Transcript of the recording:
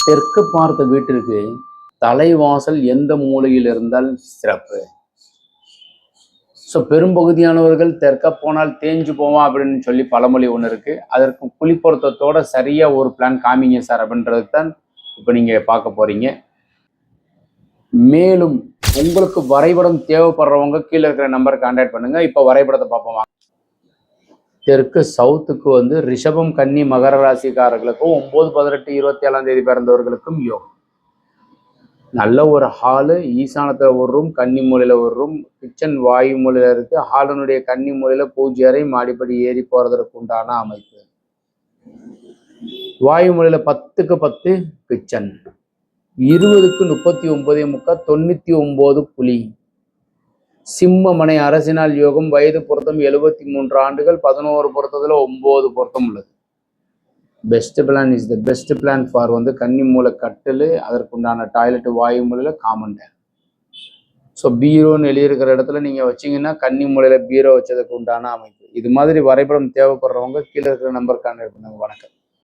தெற்கு பார்த்த வீட்டிற்கு தலைவாசல் எந்த மூலையில் இருந்தால் சிறப்பு? ஸோ பெரும்பகுதியானவர்கள் தெற்க போனால் தேஞ்சு போவான் அப்படின்னு சொல்லி பழமொழி ஒன்று இருக்கு. அதற்கு குழி பொருத்தத்தோட சரியா ஒரு பிளான் காமிங்க சார் அப்படின்றது தான் இப்போ நீங்க பார்க்க போறீங்க. மேலும் உங்களுக்கு வரைபடம் தேவைப்படுறவங்க கீழே இருக்கிற நம்பர் கான்டாக்ட் பண்ணுங்க. இப்போ வரைபடத்தை பார்ப்போம். தெற்கு சவுத்துக்கு ரிஷபம் கன்னி மகர ராசிக்காரர்களுக்கும் 9, 18, 27ஆம் தேதி பிறந்தவர்களுக்கும் யோகம். நல்ல ஒரு ஹாலு, ஈசானத்தில் ஒரு ரூம், கன்னி மூலையில் ஒரு ரூம், கிச்சன் வாயு மூலையில் இருக்கு. ஹாலனுடைய கன்னி மூலையில் பூஜை அறை, மாடிப்படி ஏறி போறதற்கு உண்டான அமைப்பு. வாயு மூலையில் 10க்கு 10 கிச்சன், 20க்கு 39.75 99 புலி. சிம்ம மனை அரசினால் யோகம். வயது பொருத்தம் 73 ஆண்டுகள். 11 பொருத்தத்தில் 9 பொருத்தம் உள்ளது. Best plan is the best plan for கன்னி மூலை கட்டில், அதற்குண்டான டாய்லெட் வாயு மூலையில் காமன் டேம். ஸோ பீரோன்னு எழுதியிருக்கிற இடத்துல நீங்கள் வச்சிங்கன்னா கன்னி மூலையில் பீரோ வச்சதுக்கு உண்டான அமைப்பு. இது மாதிரி வரைபடம் தேவைப்படுறவங்க கீழே இருக்கிற நம்பர் கான்டாக்ட் பண்ணுங்க. வணக்கம்.